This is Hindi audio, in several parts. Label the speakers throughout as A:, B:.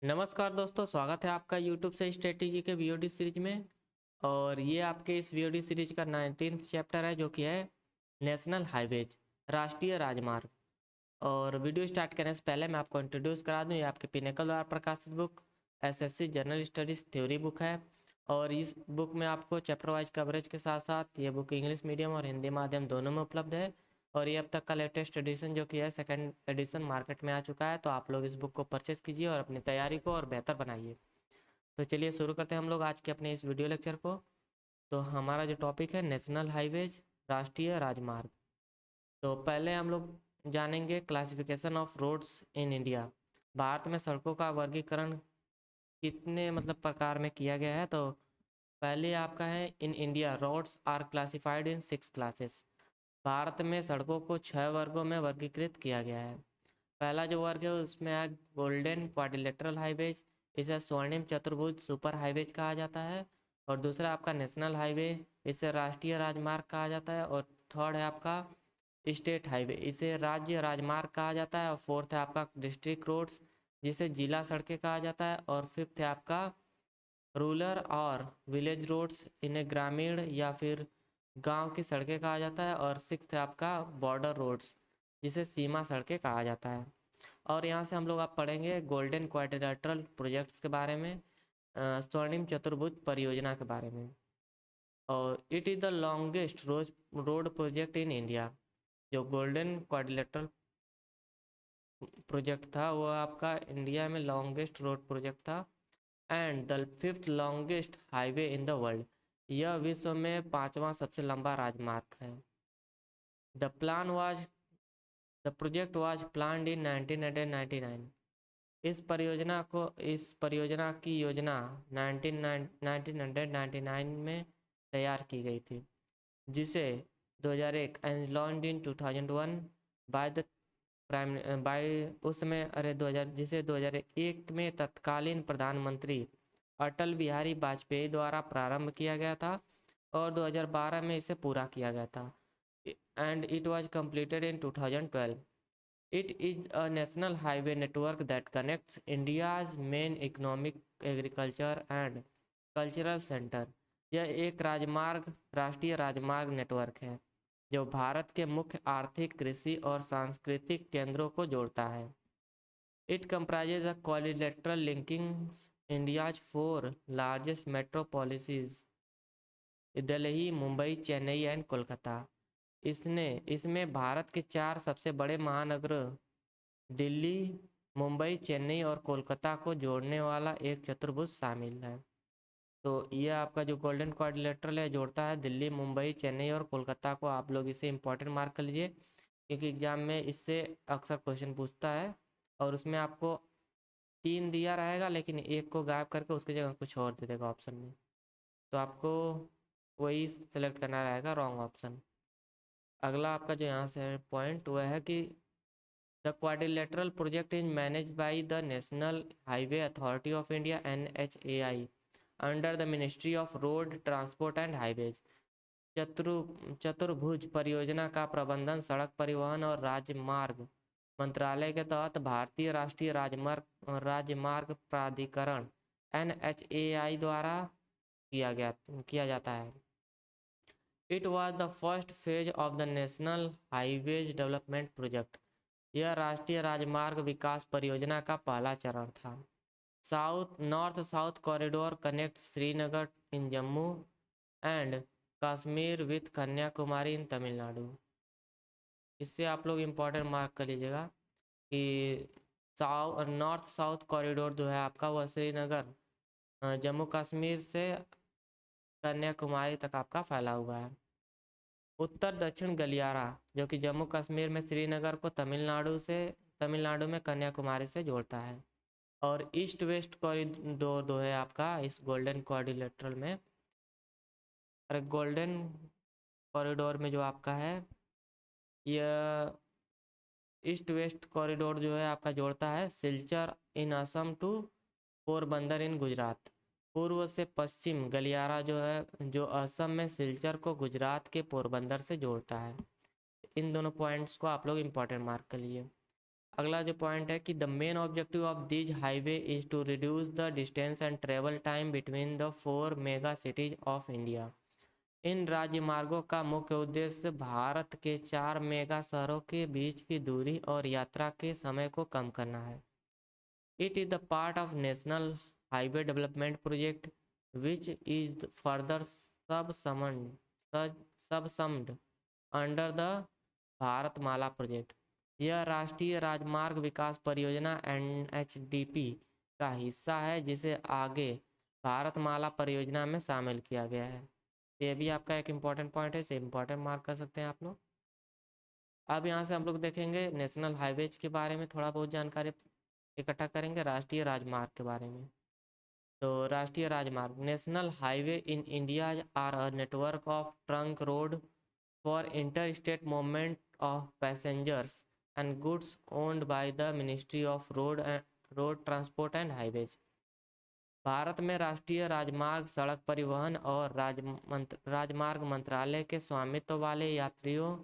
A: नमस्कार दोस्तों, स्वागत है आपका यूट्यूब से स्ट्रेटेजी के वीओडी सीरीज में। और ये आपके इस वीओडी सीरीज का 19th चैप्टर है, जो कि है नेशनल हाईवेज, राष्ट्रीय राजमार्ग। और वीडियो स्टार्ट करने से पहले मैं आपको इंट्रोड्यूस करा दूं, ये आपके पिनेकल द्वारा प्रकाशित book SSC general studies theory book है। और इस बुक में आपको चैप्टर वाइज कवरेज के साथ साथ ये बुक इंग्लिश मीडियम और हिंदी माध्यम दोनों में उपलब्ध है। और ये अब तक का लेटेस्ट एडिशन जो कि है सेकंड एडिशन मार्केट में आ चुका है, तो आप लोग इस बुक को परचेस कीजिए और अपनी तैयारी को और बेहतर बनाइए। तो चलिए शुरू करते हैं हम लोग आज के अपने इस वीडियो लेक्चर को। तो हमारा जो टॉपिक है नेशनल हाईवेज, राष्ट्रीय राजमार्ग। तो पहले हम लोग जानेंगे classification of roads in India. भारत में सड़कों का वर्गीकरण कितने प्रकार में किया गया है। तो पहले आपका है in India roads are classified in 6 classes. भारत में सड़कों को 6 वर्गों में वर्गीकृत किया गया है। पहला जो वर्ग है उसमें है गोल्डन क्वाड्रिलेटरल हाईवेज, इसे स्वर्णिम चतुर्भुज सुपर हाईवेज कहा जाता है। और दूसरा आपका नेशनल हाईवे, इसे राष्ट्रीय राजमार्ग कहा जाता है। और थर्ड है आपका स्टेट हाईवे, इसे राज्य राजमार्ग कहा जाता है। और फोर्थ है आपका डिस्ट्रिक्ट रोड्स, जिसे जिला सड़कें कहा जाता है। और फिफ्थ है आपका रूरल और विलेज रोड्स, इन्हें ग्रामीण या फिर गांव की सड़कें कहा जाता है। और सिक्स्थ है आपका बॉर्डर रोड्स, जिसे सीमा सड़कें कहा जाता है। और यहाँ से हम लोग आप पढ़ेंगे गोल्डन क्वाड्रिलेटरल प्रोजेक्ट्स के बारे में, स्वर्णिम चतुर्भुज परियोजना के बारे में। और it is the longest road project in India. जो गोल्डन क्वाड्रिलेटरल प्रोजेक्ट था वो आपका इंडिया में लॉन्गेस्ट रोड प्रोजेक्ट था। And the fifth longest highway in the world, यह विश्व में 5वां सबसे लंबा राजमार्ग है। The plan was the project was planned इन 1999। इस परियोजना की योजना 1999 में तैयार की गई थी, जिसे 2001 and launched in 2001 by the prime by उसमें अरे 2000 जिसे 2001 में तत्कालीन प्रधानमंत्री अटल बिहारी वाजपेयी द्वारा प्रारंभ किया गया था। और 2012 में इसे पूरा किया गया था। And it was completed in 2012। It is a national highway network that connects India's main economic, agriculture and cultural center। यह एक राजमार्ग, राष्ट्रीय राजमार्ग नेटवर्क है जो भारत के मुख्य आर्थिक, कृषि और सांस्कृतिक केंद्रों को जोड़ता है। It comprises a quadrilateral linking India's 4 largest metropolises, Delhi, Mumbai, Chennai and Kolkata. इसमें भारत के 4 सबसे बड़े महानगरों दिल्ली, मुंबई, चेन्नई और कोलकाता को जोड़ने वाला एक चतुर्भुज शामिल है। तो ये आपका जो गोल्डन क्वाड्रिलेटरल है जोड़ता है दिल्ली, मुंबई, चेन्नई और कोलकाता को। आप लोग इसे इंपॉर्टेंट मार्क कर लीजिए, क्योंकि एग्जाम में इससे अक्सर क्वेश्चन पूछता है। और उसमें आपको 3 दिया रहेगा, लेकिन एक को गायब करके उसकी जगह कुछ और दे देगा ऑप्शन में, तो आपको वही सेलेक्ट करना रहेगा, रॉन्ग ऑप्शन। अगला आपका जो यहाँ से पॉइंट वह है कि The quadrilateral project is managed by the National Highway Authority of India (NHAI) under the Ministry of Road Transport and Highways। चतुर्भुज परियोजना का प्रबंधन सड़क परिवहन और राजमार्ग मंत्रालय के तहत भारतीय राष्ट्रीय राजमार्ग प्राधिकरण (NHAI) द्वारा किया जाता है। It was the first phase of the National Highways Development Project। यह राष्ट्रीय राजमार्ग विकास परियोजना का पहला चरण था। North south corridor connect Srinagar in Jammu and Kashmir with Kanyakumari in Tamil Nadu. इससे आप लोग इम्पोर्टेंट मार्क कर लीजिएगा कि नॉर्थ साउथ कॉरिडोर जो है आपका वह श्रीनगर जम्मू कश्मीर से कन्याकुमारी तक आपका फैला हुआ है। उत्तर दक्षिण गलियारा, जो कि जम्मू कश्मीर में श्रीनगर को तमिलनाडु में कन्याकुमारी से जोड़ता है। और ईस्ट वेस्ट कॉरिडोर जो है आपका इस गोल्डन क्वाड्रिलेटरल में, और गोल्डन कॉरिडोर में जो आपका है यह ईस्ट वेस्ट कॉरिडोर जो है आपका जोड़ता है Silchar in Assam to Porbandar in Gujarat. पूर्व से पश्चिम गलियारा जो है जो असम में सिलचर को गुजरात के पोरबंदर से जोड़ता है। इन दोनों पॉइंट्स को आप लोग इम्पोर्टेंट मार्क कर लिए। अगला जो पॉइंट है कि the main objective of this highway is to reduce the distance and travel time between the 4 mega cities of India. इन राजमार्गों का मुख्य उद्देश्य भारत के 4 मेगा शहरों के बीच की दूरी और यात्रा के समय को कम करना है। It is the part of National Highway Development Project, which is further subsumed under the Bharatmala project. यह राष्ट्रीय राजमार्ग विकास परियोजना NHDP का हिस्सा है, जिसे आगे भारतमाला परियोजना में शामिल किया गया है। ये भी आपका एक इम्पॉर्टेंट पॉइंट है, इसे इम्पॉर्टेंट मार्क कर सकते हैं आप लोग। अब यहाँ से हम लोग देखेंगे नेशनल हाईवेज के बारे में थोड़ा बहुत जानकारी इकट्ठा करेंगे, राष्ट्रीय राजमार्ग के बारे में। तो राष्ट्रीय राजमार्ग, national highway in India are a network of trunk road for inter state movement of passengers and goods owned by the ministry of road transport and highways. भारत में राष्ट्रीय राजमार्ग सड़क परिवहन और राजमार्ग मंत्रालय के स्वामित्व वाले यात्रियों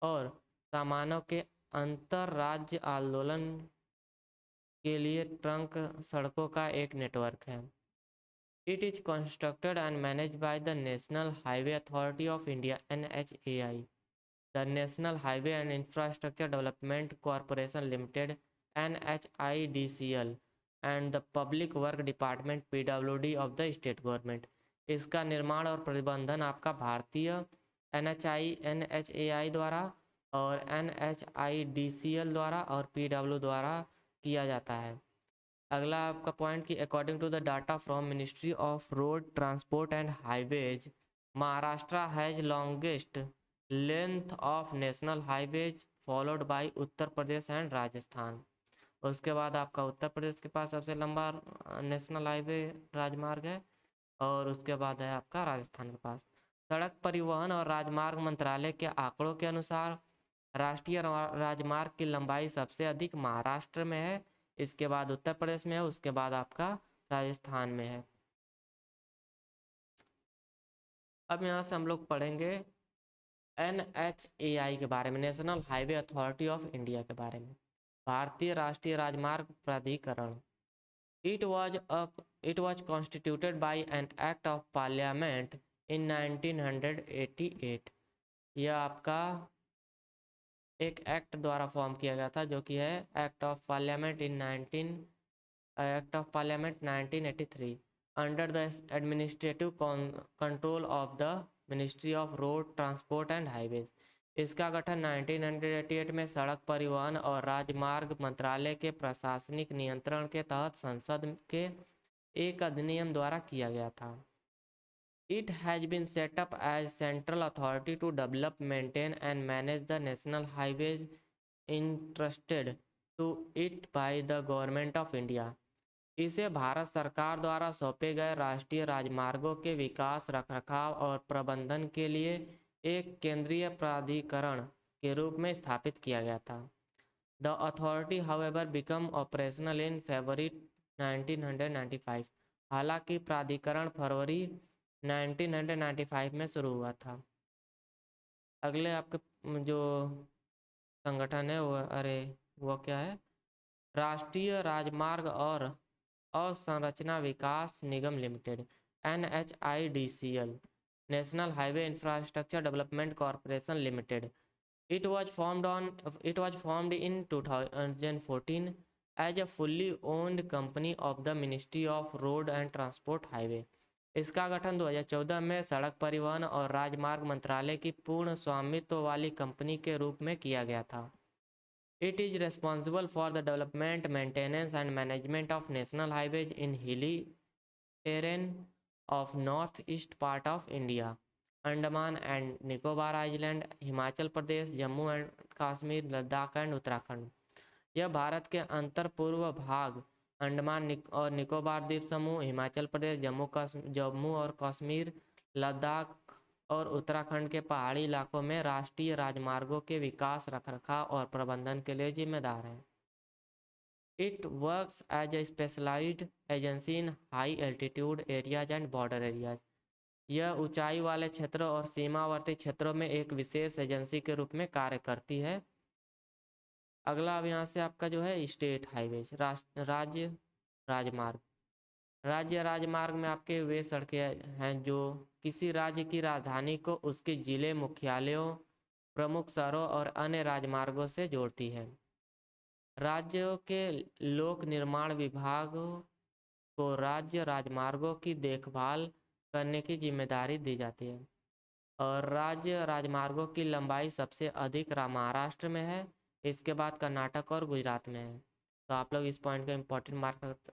A: और सामानों के अंतर राज्य आंदोलन के लिए ट्रंक सड़कों का एक नेटवर्क है। It is constructed and managed by the national highway authority of India NHAI, the national highway and infrastructure development corporation limited NHIDCL and the public work department PWD of the state government. इसका निर्माण और प्रबंधन आपका भारतीय NHAI द्वारा और NHIDCL द्वारा और PW द्वारा किया जाता है। अगला आपका पॉइंट कि according to the data from ministry of road transport and highways, Maharashtra has longest length of national highways followed by Uttar Pradesh and Rajasthan. उसके बाद आपका उत्तर प्रदेश के पास सबसे लंबा नेशनल हाईवे राजमार्ग है और उसके बाद है आपका राजस्थान के पास। सड़क परिवहन और राजमार्ग मंत्रालय के आंकड़ों के अनुसार राष्ट्रीय राजमार्ग की लंबाई सबसे अधिक महाराष्ट्र में है, इसके बाद उत्तर प्रदेश में है, उसके बाद आपका राजस्थान में है। अब यहाँ से हम लोग पढ़ेंगे NHAI के बारे में, national highway authority of India के बारे में, भारतीय राष्ट्रीय राजमार्ग प्राधिकरण। It was constituted by an act of parliament in 1988। यह आपका एक एक्ट द्वारा फॉर्म किया गया था, जो कि है act of parliament 1983 under the administrative control of the ministry of road transport and highways. इसका गठन 1988 में सड़क परिवहन और राजमार्ग मंत्रालय के प्रशासनिक नियंत्रण के तहत संसद के एक अधिनियम द्वारा किया गया था। It has been set up as central authority to develop, maintain and manage the national highways entrusted to it by the Government of India। इसे भारत सरकार द्वारा सौंपे गए राष्ट्रीय राजमार्गों के विकास, रखरखाव और प्रबंधन के लिए एक केंद्रीय प्राधिकरण के रूप में स्थापित किया गया था। The authority, however, became operational in February 1995। हालांकि प्राधिकरण फरवरी 1995 में शुरू हुआ था। अगले आपके जो संगठन है वो क्या है? राष्ट्रीय राजमार्ग और अवसंरचना विकास निगम limited NHIDCL, national highway infrastructure development corporation limited. It was formed in 2014 as a fully owned company of the Ministry of Road and Transport Highway। इसका गठन 2014 में सड़क परिवहन और राजमार्ग मंत्रालय की पूर्ण स्वामित्व वाली कंपनी के रूप में किया गया था। It is responsible for the development, maintenance and management of national highways in hilly terrain of northeast part of India, Andaman and Nicobar island, Himachal Pradesh, Jammu and Kashmir, Ladakh and Uttarakhand. यह भारत के अंतर पूर्व भाग, अंडमान और निकोबार द्वीप समूह, हिमाचल प्रदेश, जम्मू और कश्मीर, लद्दाख और उत्तराखंड के पहाड़ी इलाकों में राष्ट्रीय राजमार्गों के विकास, रखरखाव और प्रबंधन के लिए जिम्मेदार है। It works as a specialized agency in high altitude areas and border areas। यह ऊंचाई वाले क्षेत्रों और सीमावर्ती क्षेत्रों में एक विशेष एजेंसी के रूप में कार्य करती है। अगला अब यहाँ से आपका जो है स्टेट हाईवेज, राज्य राजमार्ग। राज्य राजमार्ग में आपके वे सड़कें हैं जो किसी राज्य की राजधानी को उसके जिले मुख्यालयों, प्रमुख शहरों और अन्य राजमार्गों से जोड़ती है। राज्यों के लोक निर्माण विभाग को राज्य राजमार्गों की देखभाल करने की जिम्मेदारी दी जाती है। और राज्य राजमार्गों की लंबाई सबसे अधिक महाराष्ट्र में है, इसके बाद कर्नाटक और गुजरात में है। तो आप लोग इस पॉइंट को इम्पोर्टेंट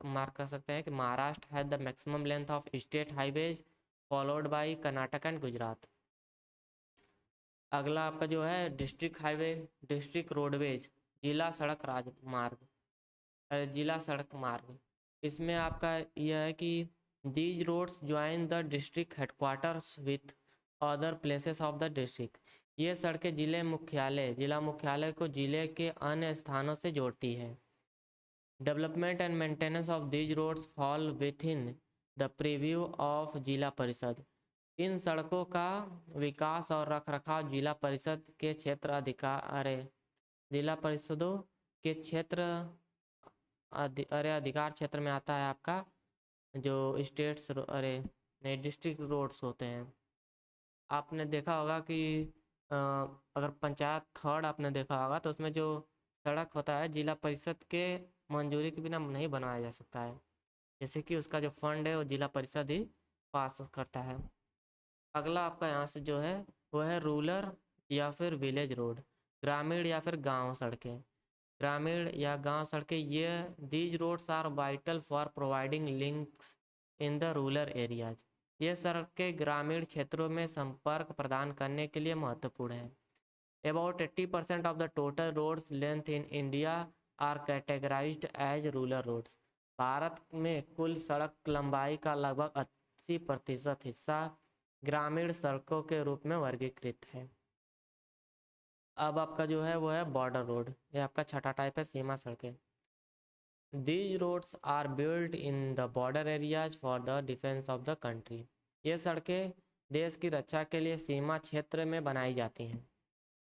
A: मार्क कर सकते हैं कि Maharashtra has the maximum length of state highways followed bye Karnataka and Gujarat. अगला आपका जो है डिस्ट्रिक्ट हाईवे, डिस्ट्रिक्ट रोडवेज, जिला सड़क राजमार्ग, जिला सड़क मार्ग। इसमें आपका यह है कि these roads join the district headquarters with other places of the district. ये सड़कें जिला मुख्यालय को जिले के अन्य स्थानों से जोड़ती है। Development and maintenance of these roads fall within the preview of Zila Parishad. इन सड़कों का विकास और रखरखाव जिला परिषद के क्षेत्र अधिकार, जिला परिषदों के क्षेत्र अधिकार क्षेत्र में आता है आपका जो स्टेट्स नहीं डिस्ट्रिक्ट रोड्स होते हैं। आपने देखा होगा कि अगर पंचायत थर्ड आपने देखा होगा तो उसमें जो सड़क होता है जिला परिषद के मंजूरी के बिना नहीं बनवाया जा सकता है, जैसे कि उसका जो फंड है वो जिला परिषद ही पास करता है। अगला आपका यहाँ से जो है वो है रूरल या फिर विलेज रोड, ग्रामीण या फिर गांव सड़कें। ग्रामीण या गांव सड़कें, ये these roads are vital for providing links in the rural areas. ये सड़कें ग्रामीण क्षेत्रों में संपर्क प्रदान करने के लिए महत्वपूर्ण है। About 80% of the total roads length in India are categorized as rural roads. भारत में कुल सड़क लंबाई का लगभग 80% हिस्सा ग्रामीण सड़कों के रूप में वर्गीकृत है। अब आपका जो है वो है बॉर्डर रोड, ये आपका छठा टाइप है, सीमा सड़कें। These roads are built in the border areas for the defence of the country. ये सड़कें देश की रक्षा के लिए सीमा क्षेत्र में बनाई जाती हैं।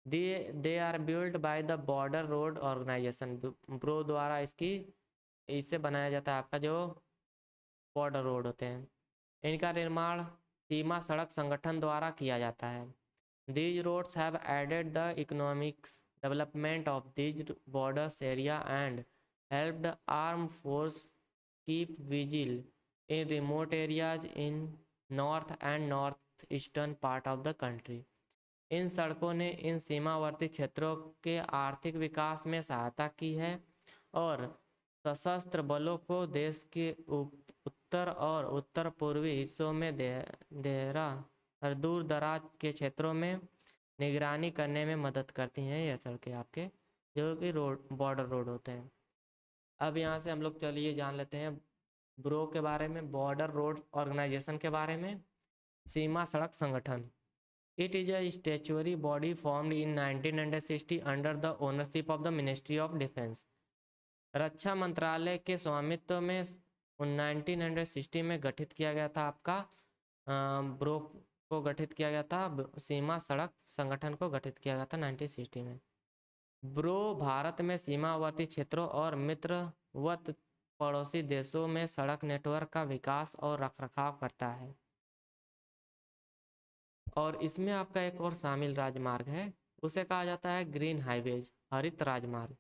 A: They are built by the border road organisation, BRO द्वारा इससे बनाया जाता है आपका जो बॉर्डर रोड होते हैं। इनका निर्माण सीमा सड़क संगठन द्वारा किया जाता है। These roads have added the economic development of these borders area and helped armed force keep vigil in remote areas in north and northeastern part of the country. इन सड़कों ने इन सीमावर्ती क्षेत्रों के आर्थिक विकास में सहायता की है और सशस्त्र बलों को देश के उत्तर और उत्तर पूर्वी हिस्सों में देहरा और दूर दराज के क्षेत्रों में निगरानी करने में मदद करती हैं ये सड़कें आपके, जो कि बॉर्डर रोड होते हैं। अब यहाँ से हम लोग चलिए जान लेते हैं ब्रो के बारे में, बॉर्डर रोड ऑर्गेनाइजेशन के बारे में। सीमा सड़क संगठन, it is a statutory body formed in 1960 under the ownership of the ministry of defence. रक्षा मंत्रालय के स्वामित्व में 1960 में गठित किया गया था आपका ब्रो को गठित किया गया था, सीमा सड़क संगठन को गठित किया गया था 1960 में। ब्रो भारत में सीमावर्ती क्षेत्रों और मित्रवत पड़ोसी देशों में सड़क नेटवर्क का विकास और रखरखाव करता है। और इसमें आपका एक और शामिल राजमार्ग है, उसे कहा जाता है ग्रीन हाईवेज, हरित राजमार्ग।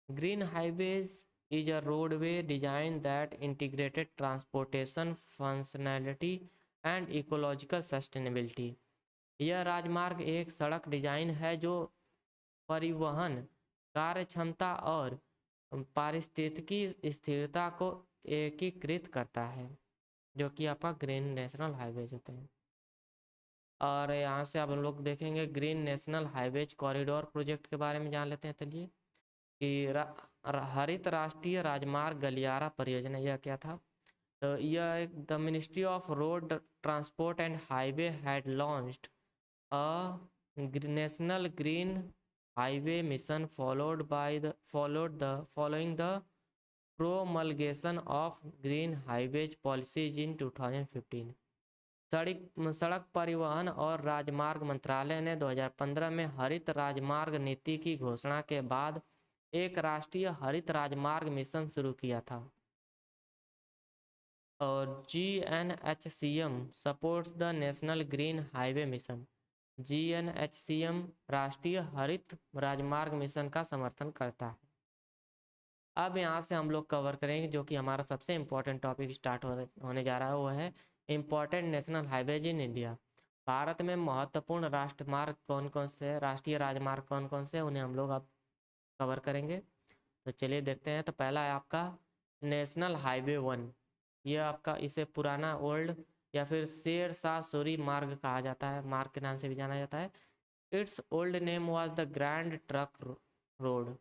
A: Green highways is a roadway design that integrated transportation functionality and ecological sustainability। यह राजमार्ग एक सड़क डिजाइन है जो परिवहन कार्य क्षमता और पारिस्थितिकी स्थिरता को एकीकृत करता है, जो कि आपका ग्रीन नेशनल हाईवेज होते हैं। और यहाँ से अब हम लोग देखेंगे green national highways corridor project के बारे में जान लेते हैं। चलिए कि हरित राष्ट्रीय राजमार्ग गलियारा परियोजना यह क्या था, तो यह एक the ministry of road transport and highway had launched a national green highway mission following the promulgation of green highways policies in 2015। सड़क परिवहन और राजमार्ग मंत्रालय ने 2015 में हरित राजमार्ग नीति की घोषणा के बाद एक राष्ट्रीय हरित राजमार्ग मिशन शुरू किया था। और GNHCM supports the national green highway mission. GNHCM राष्ट्रीय हरित राजमार्ग मिशन का समर्थन करता है। अब यहाँ से हम लोग कवर करेंगे जो कि हमारा सबसे इम्पोर्टेंट टॉपिक स्टार्ट होने जा रहा है, वो है इम्पोर्टेंट नेशनल हाईवेज इन इंडिया। भारत में महत्वपूर्ण राष्ट्रमार्ग कौन कौन से हैं, राष्ट्रीय राजमार्ग कौन कौन से हैं, उन्हें हम लोग अब कवर करेंगे। तो चलिए देखते हैं। तो पहला है आपका नेशनल हाईवे 1। ये आपका इसे पुराना ओल्ड या फिर शेर शाह सूरी मार्ग कहा जाता है, मार्ग के नाम से भी जाना जाता है। It's old name was the grand truck road.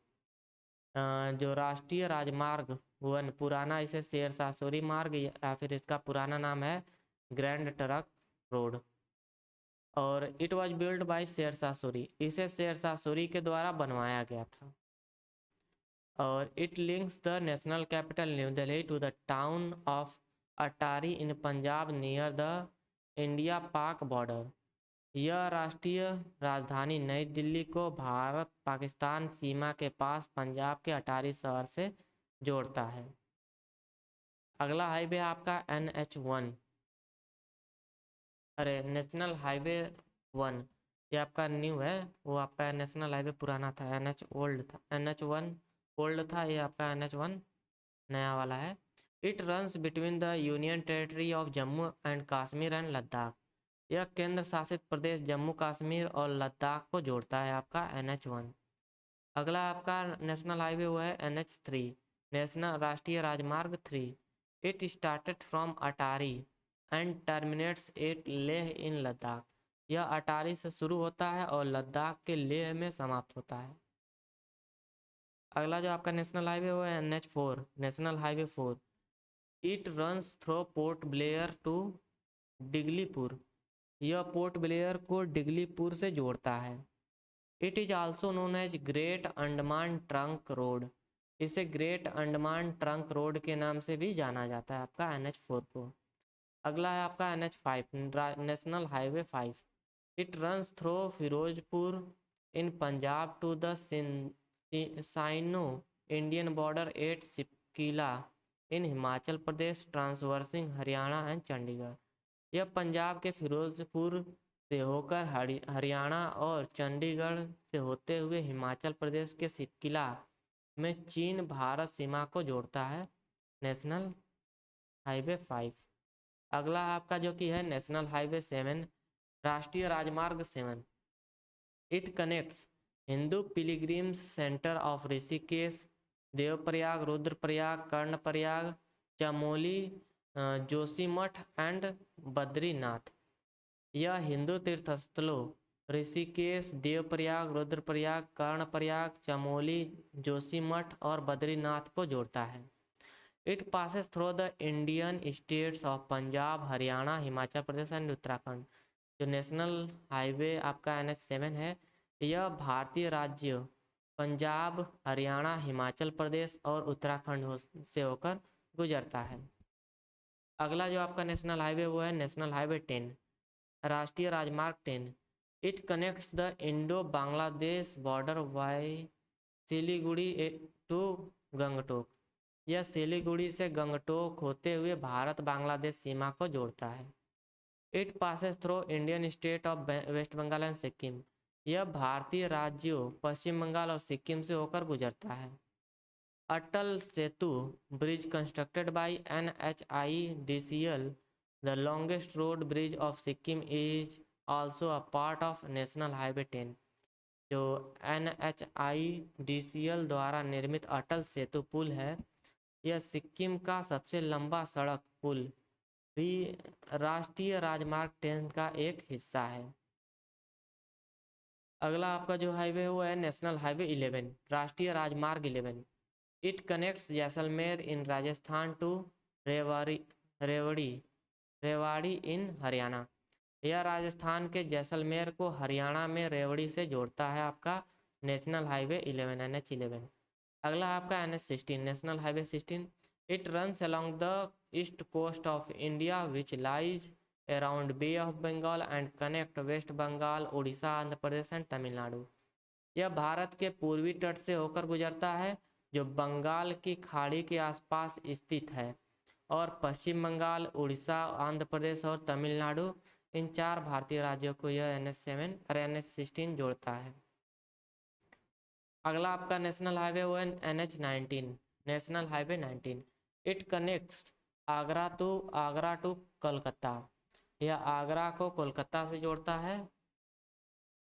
A: जो राष्ट्रीय राजमार्ग 1 पुराना, इसे शेर शाह सूरी मार्ग या फिर इसका पुराना नाम है ग्रैंड ट्रक रोड। और it was build by Sher Shah Suri, इसे शेर शाह सूरी के द्वारा बनवाया गया था। और it links the national capital New Delhi to the town of Attari in Punjab near the India Pak border. यह राष्ट्रीय राजधानी नई दिल्ली को भारत पाकिस्तान सीमा के पास पंजाब के अटारी शहर से जोड़ता है। अगला हाईवे आपका NH1, अरे नेशनल हाईवे 1, ये आपका न्यू है, वो आपका नेशनल हाईवे पुराना था, NH ओल्ड था, NH1 ओल्ड था, ये आपका NH1 नया वाला है। It runs between the union territory of Jammu and Kashmir and Ladakh. यह केंद्र शासित प्रदेश जम्मू कश्मीर और लद्दाख को जोड़ता है, आपका NH1। अगला आपका नेशनल हाईवे वो है NH3, नेशनल राष्ट्रीय राजमार्ग 3। It started from Attari and terminates at Leh in Ladakh. यह अटारी से शुरू होता है और लद्दाख के लेह में समाप्त होता है। अगला जो आपका नेशनल हाईवे वो है NH4, national highway 4। It runs through Port Blair to Diglipur. यह पोर्ट ब्लेयर को डिगलीपुर से जोड़ता है। It is also known as Great Andaman Trunk road. इसे ग्रेट अंडमान ट्रंक रोड के नाम से भी जाना जाता है, आपका NH4 को। अगला है आपका NH5, national highway 5। It runs through Firozpur in Punjab to the Sino Indian border at Shipkila in Himachal Pradesh, traversing Haryana and Chandigarh. यह पंजाब के फिरोजपुर से होकर हरियाणा और चंडीगढ़ से होते हुए हिमाचल प्रदेश के सिपकिला में चीन भारत सीमा को जोड़ता है, नेशनल हाईवे 5। अगला आपका जो कि है नेशनल हाईवे 7, राष्ट्रीय राजमार्ग 7। It connects Hindu pilgrims centre of Rishikesh, Devprayag, Rudraprayag, Karnaprayag, Chamoli, Joshimath and Badrinath. यह हिंदू तीर्थस्थलों ऋषिकेश, देवप्रयाग, रुद्रप्रयाग, कर्णप्रयाग, चमोली, जोशीमठ और बद्रीनाथ को जोड़ता है। It passes through the Indian states of Punjab, Haryana, Himachal Pradesh and Uttarakhand. जो नेशनल हाईवे आपका NH7 है, यह भारतीय राज्य पंजाब, हरियाणा, हिमाचल प्रदेश और उत्तराखंड से होकर गुजरता है। अगला जो आपका नेशनल हाईवे वो है नेशनल हाईवे 10, राष्ट्रीय राजमार्ग 10। It connects the Indo Bangladesh border by Siliguri to Gangtok. यह सिलीगुड़ी से गंगटोक होते हुए भारत बांग्लादेश सीमा को जोड़ता है। It passes through Indian state of West Bengal and Sikkim. यह भारतीय राज्यों पश्चिम बंगाल और सिक्किम से होकर गुजरता है। Atal Setu bridge constructed by NHIDCL, the longest road bridge of Sikkim, is also a part of national highway 10। जो NHIDCL द्वारा निर्मित अटल सेतु पुल है, यह सिक्किम का सबसे लंबा सड़क पुल भी राष्ट्रीय राजमार्ग 10 का एक हिस्सा है। अगला आपका जो हाईवे है वो है नेशनल हाईवे 11, राष्ट्रीय राजमार्ग 11। It connects Jaisalmer in Rajasthan to Rewari Rewari in Haryana. यह राजस्थान के जैसलमेर को हरियाणा में रेवाड़ी से जोड़ता है, आपका नेशनल हाईवे 11 NH11। अगला आपका NH16, national highway 16। It runs along the east coast of India which lies around Bay of Bengal and connect West Bengal, Orissa, Andhra Pradesh and Tamil Nadu. यह भारत के पूर्वी तट से होकर गुजरता है, जो बंगाल की खाड़ी के आसपास स्थित है, और पश्चिम बंगाल, उड़ीसा, आंध्र प्रदेश और तमिलनाडु, इन 4 भारतीय राज्यों को यह NH7 और NH16 जोड़ता है। अगला आपका नेशनल हाईवे वो है NH19, national highway 19। It connects Agra to Kolkata. यह आगरा को कोलकाता से जोड़ता है,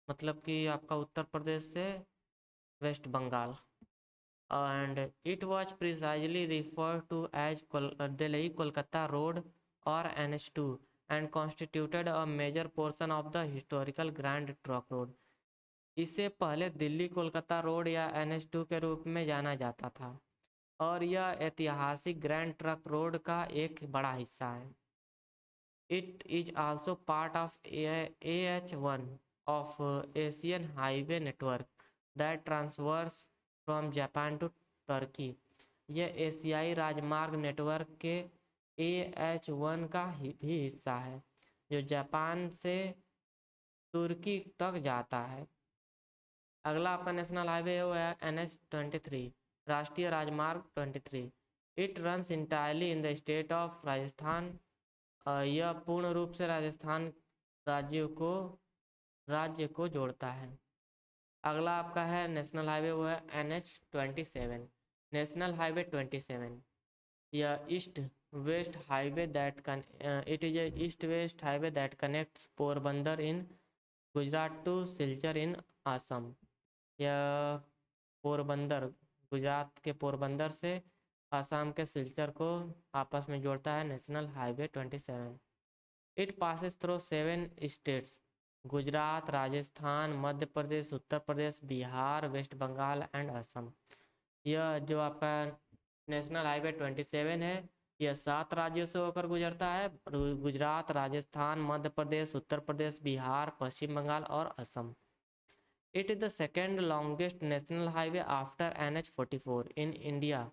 A: मतलब कि आपका उत्तर प्रदेश से West Bengal. And it was precisely referred to as Delhi Kolkata road और NH2 and constituted a major portion of the historical grand trunk road. इसे पहले दिल्ली कोलकाता रोड या NH2 के रूप में जाना जाता था, और यह ऐतिहासिक ग्रैंड ट्रंक रोड का एक बड़ा हिस्सा है। It is also part of AH1 of Asian Highway Network that transfers from Japan to Turkey। यह एशियाई राजमार्ग नेटवर्क के AH1 का भी हिस्सा है, जो जापान से तुर्की तक जाता है। अगला आपका नेशनल हाईवे है NH23, राष्ट्रीय राजमार्ग 23। It runs entirely in the state of Rajasthan. यह पूर्ण रूप से राजस्थान राज्य को जोड़ता है। अगला आपका है नेशनल हाईवे वो है NH27, नेशनल हाईवे 27। यह east west highway that connects Porbandar in Gujarat to Silchar in Assam. यह पोरबंदर, गुजरात के पोरबंदर से असम के सिलचर को आपस में जोड़ता है, national highway 27। It passes through 7 states, Gujarat, Rajasthan, Madhya Pradesh, Uttar Pradesh, Bihar, West Bengal and Assam. यह जो आपका नेशनल हाईवे 27 है, यह 7 राज्यों से होकर गुजरता है, गुजरात, राजस्थान, मध्य प्रदेश, उत्तर प्रदेश, बिहार, पश्चिम बंगाल और Assam. It is the second longest national highway after NH44 in India.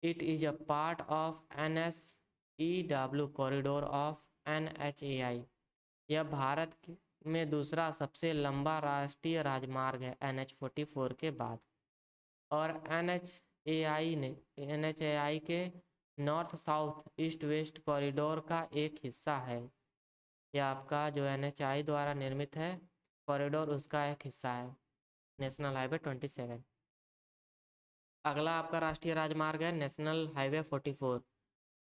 A: It is a part of NSEW corridor of NHAI। यह भारत में दूसरा सबसे लंबा राष्ट्रीय राजमार्ग है NH44 के बाद, और NHAI के north south east west corridor का एक हिस्सा है। यह आपका जो NHAI द्वारा निर्मित है कॉरिडोर, उसका एक हिस्सा है, नेशनल हाईवे 27। अगला आपका राष्ट्रीय राजमार्ग है national highway 44।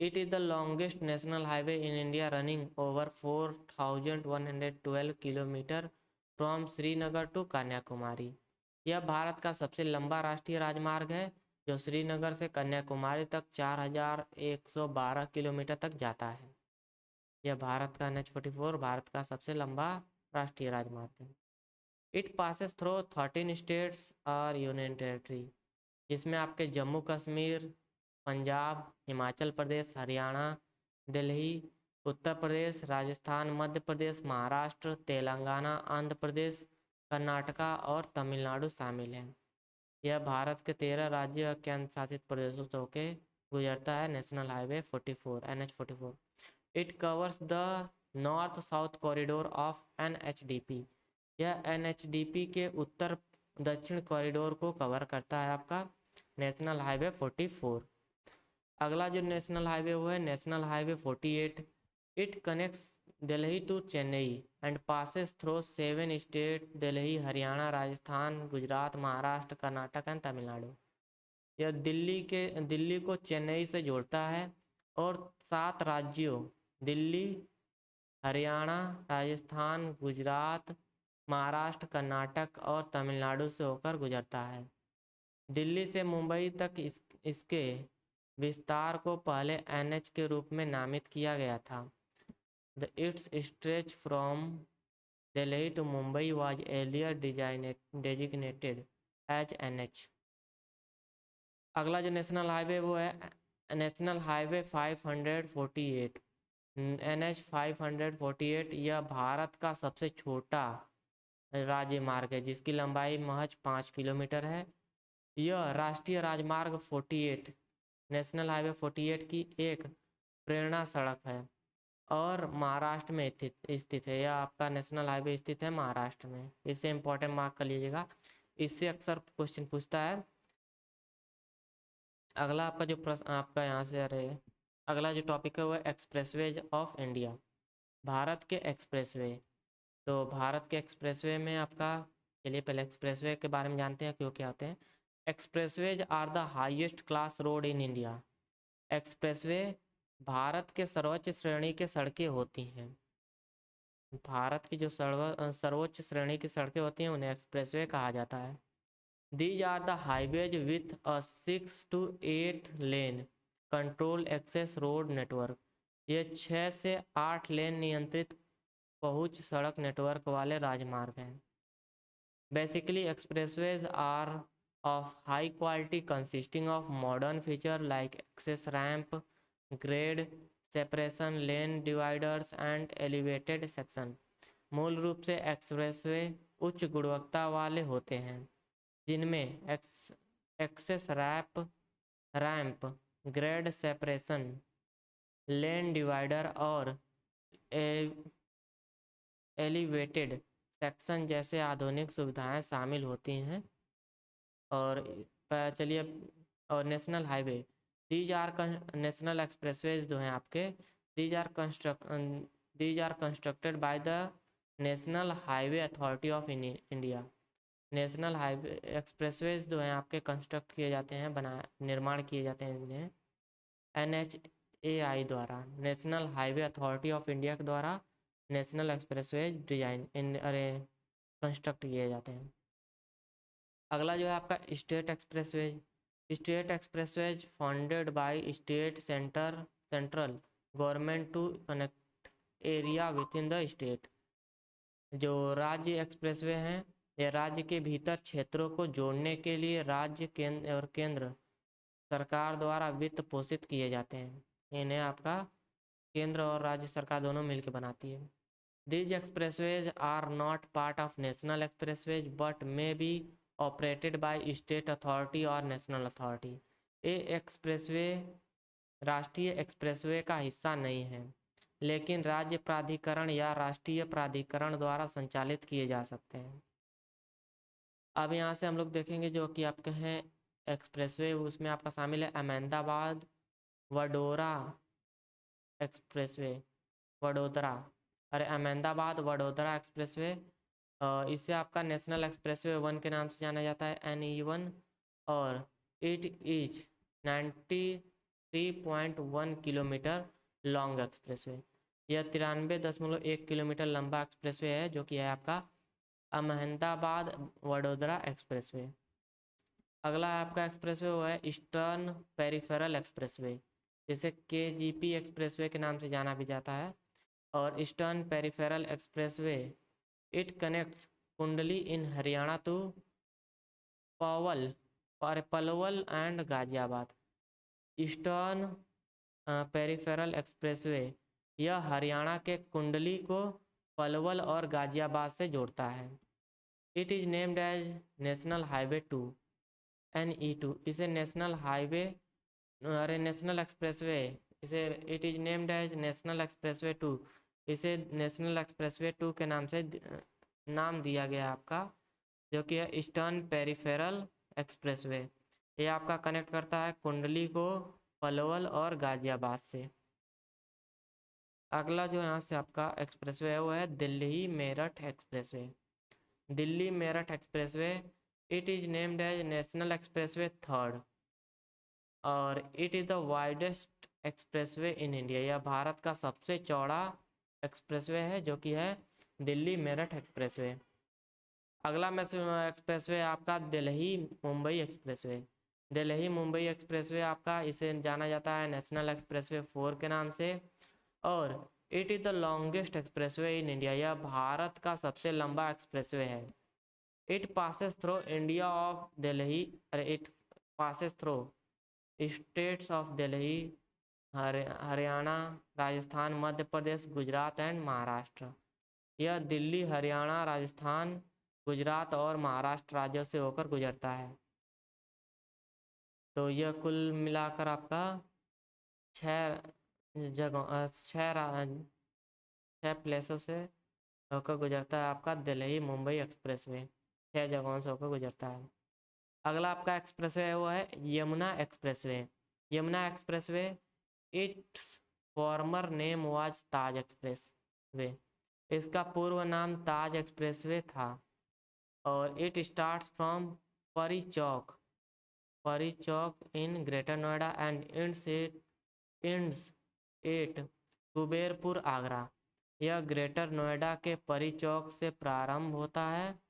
A: It is the longest national highway in India, running over 4112 kilometre from Srinagar to Kanyakumari. यह भारत का सबसे लंबा राष्ट्रीय राजमार्ग है, जो श्रीनगर से कन्याकुमारी तक 4112 किलोमीटर तक जाता है। यह भारत का NH44 भारत का सबसे लंबा राष्ट्रीय राजमार्ग है। इट पासेस थ्रू 13 स्टेट्स और यूनियन टेरिटरी, जिसमें आपके जम्मू कश्मीर, पंजाब, हिमाचल प्रदेश, हरियाणा, दिल्ली, उत्तर प्रदेश, राजस्थान, मध्य प्रदेश, महाराष्ट्र, तेलंगाना, आंध्र प्रदेश, कर्नाटका और तमिलनाडु शामिल हैं। यह भारत के 13 राज्य और केंद्र शासित प्रदेशों से होकर गुजरता है, national highway 44 NH44। It covers the north south corridor of NHDP। यह NHDP के उत्तर दक्षिण कॉरिडोर को कवर करता है आपका नेशनल हाईवे 44। अगला जो नेशनल हाईवे वो है national highway 48। It connects Delhi to Chennai and passes through 7 state, Delhi, Haryana, Rajasthan, Gujarat, Maharashtra, Karnataka and Tamil Nadu. यह दिल्ली को चेन्नई से जोड़ता है और 7 राज्यों दिल्ली, हरियाणा, राजस्थान, गुजरात, महाराष्ट्र, कर्नाटक और तमिलनाडु से होकर गुजरता है। दिल्ली से मुंबई तक इसके विस्तार को पहले NH के रूप में नामित किया गया था। The its stretch from Delhi to Mumbai was earlier designated as NH। अगला जो नेशनल हाईवे वो है नेशनल हाईवे 548 NH 548। यह भारत का सबसे छोटा राज्य मार्ग है, जिसकी लंबाई महज 5 किलोमीटर है। यह राष्ट्रीय राजमार्ग 48 नेशनल हाईवे 48 की एक प्रेरणा सड़क है और महाराष्ट्र में स्थित है। यह आपका नेशनल हाईवे स्थित है महाराष्ट्र में, इसे इंपॉर्टेंट मार्क कर लीजिएगा। इससे अक्सर क्वेश्चन पूछता है। अगला आपका जो प्रश्न आपका यहाँ से, अरे अगला जो टॉपिक है वो एक्सप्रेसवेज ऑफ इंडिया, भारत के एक्सप्रेसवे। तो भारत के एक्सप्रेसवे में आपका, चलिए पहले एक्सप्रेसवे के बारे में जानते हैं क्यों क्या होते हैं। Expressways are the highest class road in India. Expressway Bharat के सर्वोच्च श्रेणी के सड़कें होती हैं। भारत की जो सर्वोच्च श्रेणी की सड़कें होती हैं उन्हें एक्सप्रेसवे कहा जाता है। These are the highways with a 6 to 8 lane control access road network. ये 6 से 8 लेन नियंत्रित पहुंच सड़क नेटवर्क वाले राजमार्ग हैं। Basically expressways are of high quality consisting of modern feature like access ramp, grade separation, lane dividers and elevated section. मूल रूप से एक्सप्रेसवे उच्च गुणवत्ता वाले होते हैं जिनमें access ramp, grade separation, lane divider और एलिवेटेड सेक्शन जैसे आधुनिक सुविधाएं शामिल होती हैं। और चलिए, और national highway, these are national expressways जो हैं आपके, these are constructed by the national highway authority of India. National highway expressways जो हैं आपके कंस्ट्रक्ट किए जाते हैं, निर्माण किए जाते हैं इन्हें NHAI द्वारा, national highway authority of India के द्वारा नेशनल एक्सप्रेसवेज डिजाइन इन अरे कंस्ट्रक्ट किए जाते हैं। अगला जो है आपका state expressways. State expressways funded by state central government to connect area within the state. जो राज्य एक्सप्रेसवे हैं ये राज्य के भीतर क्षेत्रों को जोड़ने के लिए राज्य केंद्र सरकार द्वारा वित्त पोषित किए जाते हैं। इन्हें आपका केंद्र और राज्य सरकार दोनों मिलकर बनाती है। These expressways are not part of national expressways but may be operated by state authority or national authority। ये एक्सप्रेसवे राष्ट्रीय एक्सप्रेसवे का हिस्सा नहीं है लेकिन राज्य प्राधिकरण या राष्ट्रीय प्राधिकरण द्वारा संचालित किए जा सकते हैं। अब यहाँ से हम लोग देखेंगे जो कि आपके हैं एक्सप्रेसवे, उसमें आपका शामिल है अहमदाबाद वडोदरा एक्सप्रेसवे, वडोदरा, अरे अहमदाबाद वडोदरा एक्सप्रेसवे। इसे आपका नेशनल एक्सप्रेसवे 1 के नाम से जाना जाता है, NE1, और it is 93.1 kilometre long expressway. यह 93.1 किलोमीटर लंबा एक्सप्रेसवे है जो कि है आपका अहमदाबाद वडोदरा एक्सप्रेसवे। अगला आपका एक्सप्रेसवे वो है ईस्टर्न पेरिफेरल एक्सप्रेसवे, जिसे KGP एक्सप्रेसवे के नाम से जाना भी जाता है। और eastern peripheral expressway it connects Kundli in Haryana to Palwal and Ghaziabad. Eastern peripheral expressway यह हरियाणा के कुंडली को पलवल और गाजियाबाद से जोड़ता है। It is named as national highway 2 NE2। इसे नेशनल हाईवे अरे नेशनल एक्सप्रेसवे, इसे it is named as national expressway 2। इसे नेशनल एक्सप्रेसवे 2 के नाम से नाम दिया गया आपका, जो कि है ईस्टर्न पेरिफेरल एक्सप्रेसवे। ये आपका कनेक्ट करता है कुंडली को पलवल और गाजियाबाद से। अगला जो यहाँ से आपका एक्सप्रेसवे है वो है Delhi Meerut expressway. Delhi Meerut expressway it is named as national expressway 3rd और it is the widest expressway in India. यह भारत का सबसे चौड़ा एक्सप्रेसवे है जो कि है दिल्ली मेरठ एक्सप्रेसवे। अगला एक्सप्रेसवे आपका दिल्ली मुंबई एक्सप्रेसवे। दिल्ली मुंबई एक्सप्रेसवे आपका, इसे जाना जाता है नेशनल एक्सप्रेसवे 4 के नाम से, और it is the longest expressway in India. यह भारत का सबसे लंबा एक्सप्रेसवे है। It passes through India of Delhi, अरे it passes through states of Delhi, Haryana, Rajasthan, Madhya Pradesh, Gujarat and Maharashtra. यह दिल्ली, हरियाणा, राजस्थान, गुजरात और महाराष्ट्र राज्यों से होकर गुजरता है। तो यह कुल मिलाकर आपका 6 प्लेसों से होकर गुजरता है आपका दिल्ली मुंबई एक्सप्रेसवे। 6 जगहों से होकर गुजरता है। अगला आपका एक्सप्रेसवे है वो है Yamuna expressway. Yamuna expressway, it's farmer name was Taj expressway. इसका पूर्व नाम ताज एक्सप्रेसवे था और it starts from Pari Chowk in greater Noida and ends at Kuberpur Agra. यह ग्रेटर नोएडा के परी चौक से प्रारंभ होता है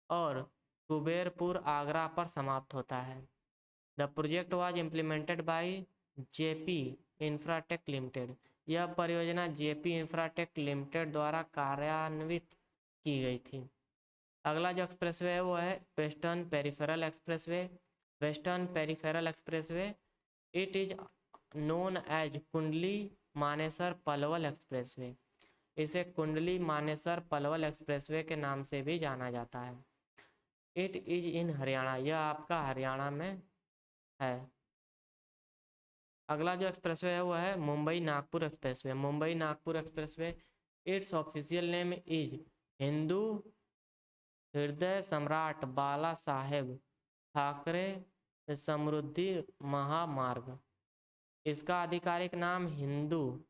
A: और कुबेरपुर आगरा पर समाप्त होता है। The project was implemented by JP Infratech limited. यह परियोजना जेपी इंफ्राटेक लिमिटेड द्वारा कार्यान्वित की गई थी। अगला जो एक्सप्रेसवे है वो है western peripheral expressway. Western peripheral expressway, it is known as Kundli Manesar Palwal expressway. इसे कुंडली मानेसर पलवल एक्सप्रेसवे के नाम से भी जाना जाता है। इट इज इन हरियाणा, यह आपका हरियाणा में है। अगला जो एक्सप्रेसवे है वो है Mumbai Nagpur expressway. Mumbai Nagpur expressway, it's official name is Hindu हृदय सम्राट बाला साहेब ठाकरे समृद्धि महामार्ग। इसका आधिकारिक नाम हिंदू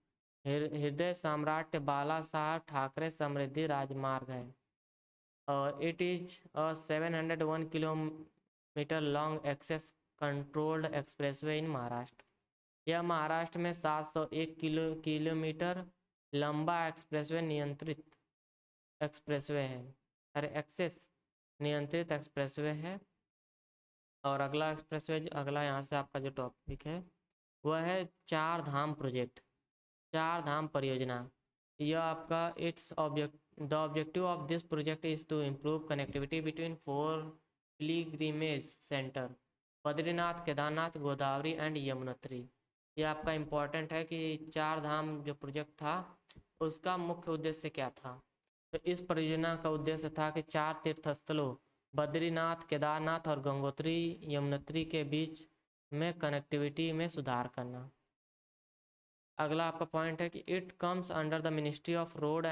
A: हृदय सम्राट बाला साहब ठाकरे समृद्धि राजमार्ग है और it is a 701 kilometre long access controlled expressway in Maharashtra. यह महाराष्ट्र में 701 किलोमीटर लंबा एक्सप्रेसवे नियंत्रित एक्सप्रेसवे है, अरे एक्सेस नियंत्रित एक्सप्रेसवे है। और अगला एक्सप्रेसवे, अगला यहाँ से आपका जो टॉपिक है वह है चार धाम प्रोजेक्ट, चार धाम परियोजना। यह आपका the objective of this project is to improve connectivity between 4 pilgrimage centre Badrinath, Kedarnath, Godavari and Yamunotri. ये आपका इम्पॉर्टेंट है कि चार धाम जो प्रोजेक्ट था उसका मुख्य उद्देश्य क्या था। तो इस परियोजना का उद्देश्य था कि 4 तीर्थस्थलों बद्रीनाथ, केदारनाथ और गंगोत्री यमुनोत्री के बीच में कनेक्टिविटी में सुधार करना। अगला आपका पॉइंट है कि it comes under the ministry of road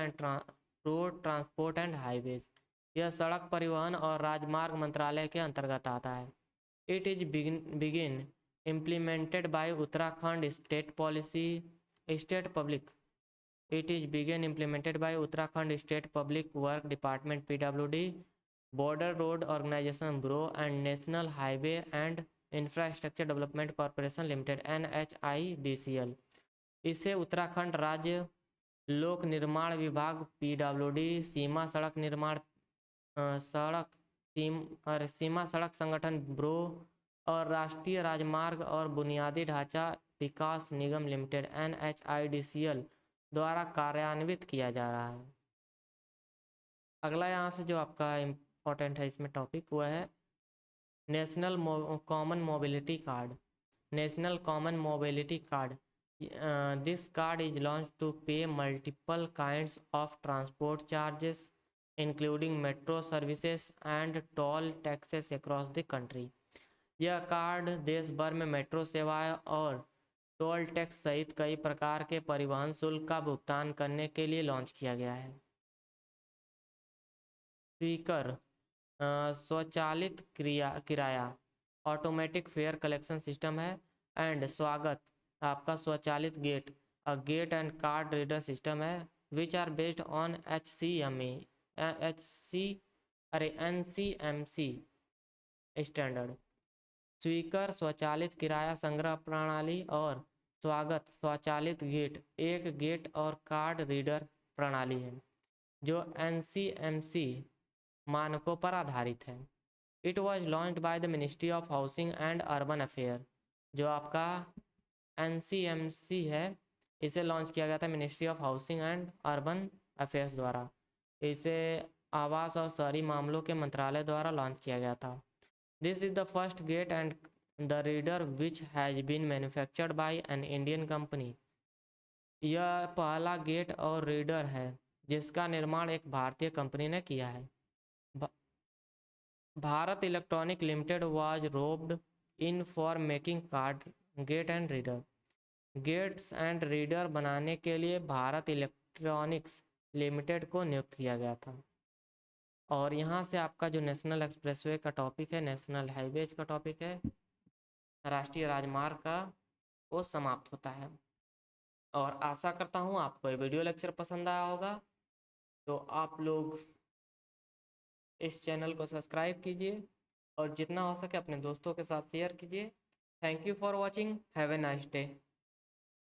A: transport and highways. यह सड़क परिवहन और राजमार्ग मंत्रालय के अंतर्गत आता है। It is begin implemented by Uttarakhand state public work department PWD, border road organisation BRO and national highway and infrastructure development corporation limited NHIDCL। इसे उत्तराखंड राज्य लोक निर्माण विभाग PWD, सीमा सड़क संगठन ब्रो और राष्ट्रीय राजमार्ग और बुनियादी ढांचा विकास निगम लिमिटेड NHIDCL द्वारा कार्यान्वित किया जा रहा है। अगला यहाँ से जो आपका इम्पोर्टेंट है इसमें टॉपिक वह है national common mobility card. National common mobility card, this card is launched to pay multiple kinds of transport charges including metro services and toll taxes across the country। यह कार्ड देश भर में मेट्रो सेवाएं और टोल टैक्स सहित कई प्रकार के परिवहन शुल्क का भुगतान करने के लिए लॉन्च किया गया है। स्पीकर, स्वचालित किराया ऑटोमेटिक फेयर कलेक्शन सिस्टम है। एंड स्वागत, आपका स्वचालित gate gate and card reader system है which are based on NCMC standard. Speaker स्वचालित किराया संग्रह प्रणाली और स्वागत स्वचालित गेट एक गेट और कार्ड रीडर प्रणाली है जो NCMC मानकों पर आधारित है। It was launched by the ministry of housing and urban affair. जो आपका NCMC है इसे लॉन्च किया गया था ministry of housing and urban affairs द्वारा। इसे आवास और शहरी मामलों के मंत्रालय द्वारा लॉन्च किया गया था। This is the first gate and the reader which has been manufactured by an Indian company. यह पहला गेट और रीडर है जिसका निर्माण एक भारतीय कंपनी ने किया है। Bharat electronic limited was roped in for making card gate and reader. Gates and reader बनाने के लिए भारत इलेक्ट्रॉनिक्स लिमिटेड को नियुक्त किया गया था। और यहाँ से आपका जो नेशनल एक्सप्रेसवे का टॉपिक है, नेशनल हाईवेज का टॉपिक है, राष्ट्रीय राजमार्ग का, वो समाप्त होता है। और आशा करता हूँ आपको ये वीडियो लेक्चर पसंद आया होगा। तो आप लोग इस चैनल को सब्सक्राइब कीजिए और जितना हो सके अपने दोस्तों के साथ शेयर कीजिए। Thank you for watching, have a nice day.